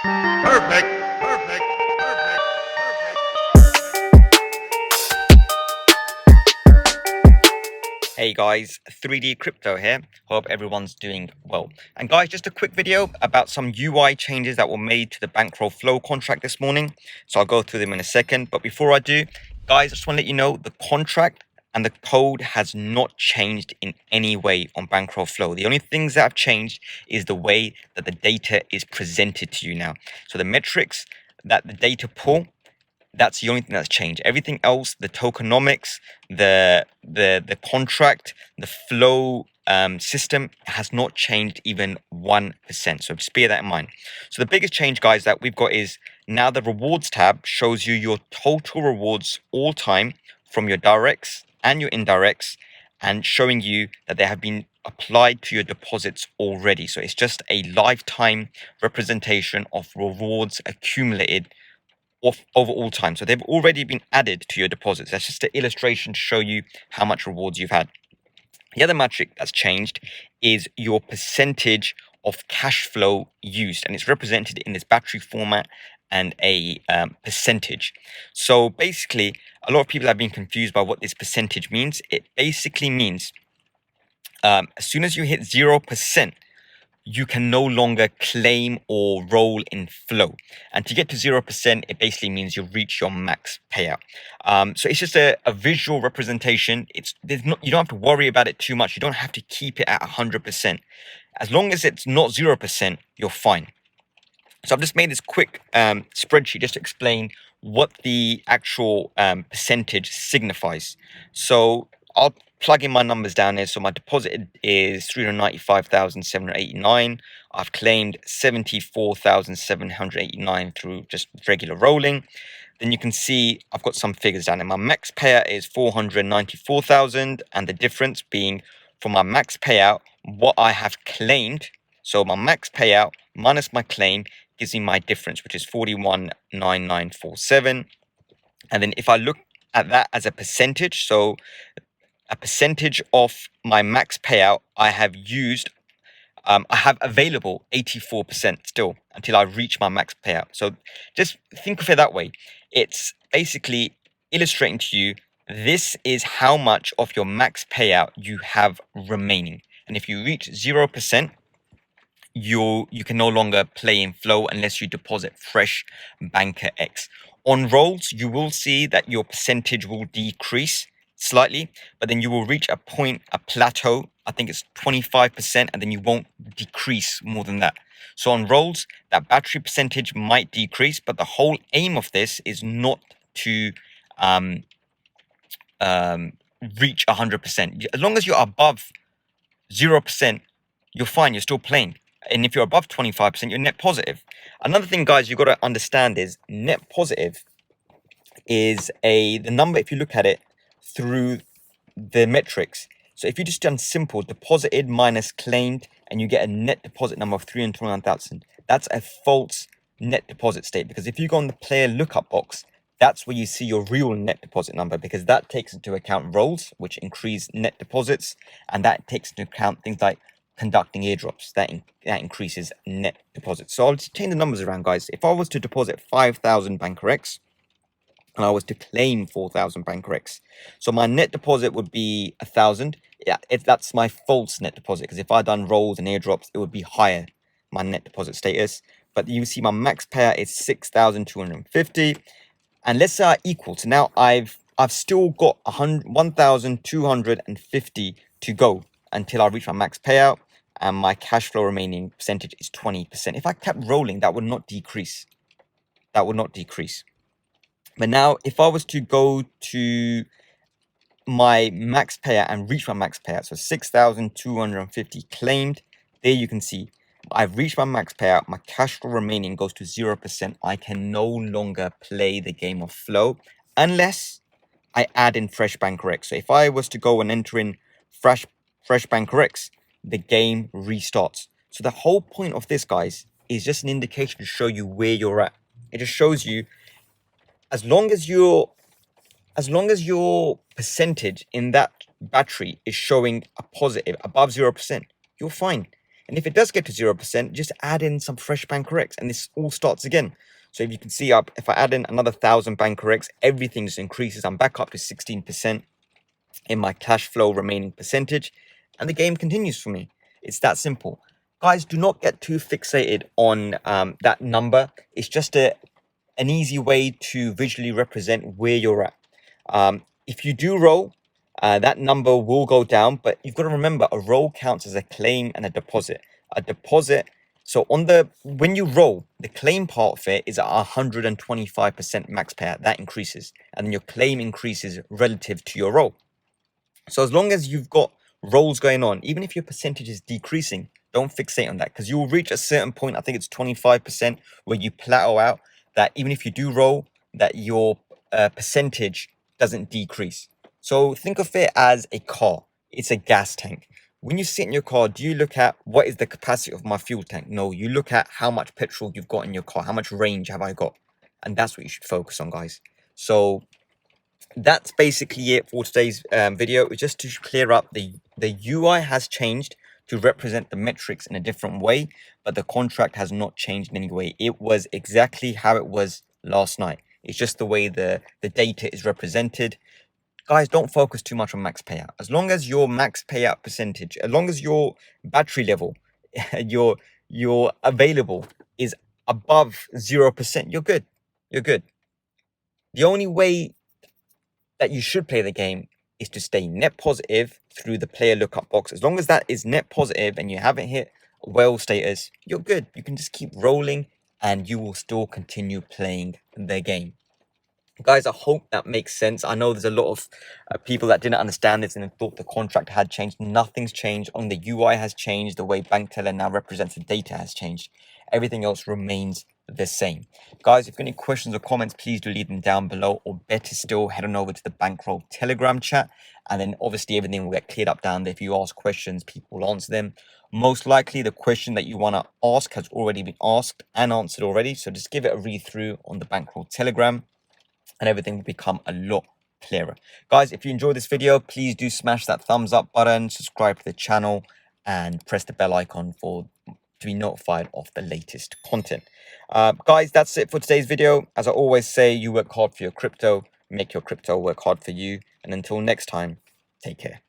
Perfect. Perfect. Perfect. Hey guys, 3D Crypto here. Hope everyone's doing well. And guys, just a quick video about some UI changes that were made to the Bankroll Flow contract this morning. So I'll go through them in a second. But before I do, guys, I just want to let you know the contract and the code has not changed in any way on Bankroll Flow. The only things that have changed is the way that the data is presented to you now. So the metrics that the data pull, that's the only thing that's changed. Everything else, the tokenomics, the contract, the flow system has not changed even 1%. So just bear that in mind. So the biggest change, guys, that we've got is now the rewards tab shows you your total rewards all time from your directs and your indirects, and showing you that they have been applied to your deposits already. So it's just a lifetime representation of rewards accumulated over all time. So they've already been added to your deposits. That's just an illustration to show you how much rewards you've had. The other metric that's changed is your percentage of cash flow used, and it's represented in this battery format and a percentage. So basically, a lot of people have been confused by what this percentage means. It basically means as soon as you hit 0%, you can no longer claim or roll in flow. And to get to 0%, it basically means you reach your max payout. So it's just a visual representation. You don't have to worry about it too much. You don't have to keep it at 100%. As long as it's not 0%, you're fine. So I've just made this quick spreadsheet just to explain what the actual percentage signifies. So I'll plug in my numbers down there. So my deposit is 395,789. I've claimed 74,789 through just regular rolling. Then you can see I've got some figures down there. My max payout is 494,000, and the difference being from my max payout, what I have claimed. So my max payout minus my claim gives me my difference, which is 41,9947. And then if I look at that as a percentage, so a percentage of my max payout, I have used, I have available 84% still until I reach my max payout. So just think of it that way. It's basically illustrating to you, this is how much of your max payout you have remaining. And if you reach 0%, you can no longer play in flow unless you deposit fresh BNKRX. On rolls, you will see that your percentage will decrease slightly, but then you will reach a point, a plateau. I think it's 25%, and then you won't decrease more than that. So on rolls, that battery percentage might decrease, but the whole aim of this is not to reach 100%. As long as you're above 0%, you're fine. You're still playing. And if you're above 25%, you're net positive. Another thing, guys, you've got to understand is net positive is the number, if you look at it through the metrics. So if you just done simple deposited minus claimed, and you get a net deposit number of 329,000, that's a false net deposit state. Because if you go on the player lookup box, that's where you see your real net deposit number, because that takes into account rolls, which increase net deposits, and that takes into account things like conducting airdrops, that increases net deposits. So I'll just change the numbers around, guys. If I was to deposit 5,000 BNKRX and I was to claim 4,000 BNKRX, so my net deposit would be 1,000. Yeah, that's my false net deposit, because if I done rolls and airdrops, it would be higher, my net deposit status. But you see my max payout is 6,250, and let's say I equal. So now I've still got 1,250 to go until I reach my max payout, and my cash flow remaining percentage is 20%. If I kept rolling, that would not decrease. That would not decrease. But now, if I was to go to my max payout and reach my max payout, so 6,250 claimed, there you can see I've reached my max payout. My cash flow remaining goes to 0%. I can no longer play the game of flow unless I add in fresh BNKRX. So if I was to go and enter in fresh BNKRX, the game restarts. So the whole point of this, guys, is just an indication to show you where you're at. It just shows you, as long as your percentage in that battery is showing a positive above 0%, you're fine. And if it does get to 0%, just add in some fresh BNKRX and this all starts again. So if you can see up, if I add in another 1,000 BNKRX, everything just increases. I'm back up to 16% in my cash flow remaining percentage, and the game continues for me. It's that simple. Guys, do not get too fixated on that number. It's just an easy way to visually represent where you're at. If you do roll, that number will go down, but you've got to remember a roll counts as a claim and a deposit. A deposit, so when you roll, the claim part of it is at 125% max payout. That increases, and then your claim increases relative to your roll. So as long as you've got rolls going on, even if your percentage is decreasing, don't fixate on that, because you will reach a certain point, I think it's 25%, where you plateau out, that even if you do roll, that your percentage doesn't decrease. So think of it as a car. It's a gas tank. When you sit in your car, do you look at what is the capacity of my fuel tank? No, you look at how much petrol you've got in your car, how much range have I got? And that's what you should focus on, guys. So that's basically it for today's video. It was just to clear up the UI has changed to represent the metrics in a different way, but the contract has not changed in any way. It was exactly how it was last night. It's just the way the data is represented. Guys, don't focus too much on max payout. As long as your max payout percentage, as long as your battery level, your available is above 0%, you're good. You're good. The only way that you should play the game is to stay net positive through the player lookup box. As long as that is net positive and you haven't hit whale status, you're good. You can just keep rolling and you will still continue playing the game. Guys, I hope that makes sense. I know there's a lot of people that didn't understand this and thought the contract had changed. Nothing's changed. Only the UI has changed. The way Bank Teller now represents the data has changed. Everything else remains the same. Guys, if you've got any questions or comments, please do leave them down below, or better still, head on over to the Bankroll Telegram chat, and then obviously everything will get cleared up down there. If you ask questions, people will answer them. Most likely the question that you want to ask has already been asked and answered already, so just give it a read through on the Bankroll Telegram and everything will become a lot clearer. Guys, if you enjoyed this video, please do smash that thumbs up button, subscribe to the channel, and press the bell icon to be notified of the latest content. Guys, that's it for today's video. As I always say, you work hard for your crypto, make your crypto work hard for you. And until next time, take care.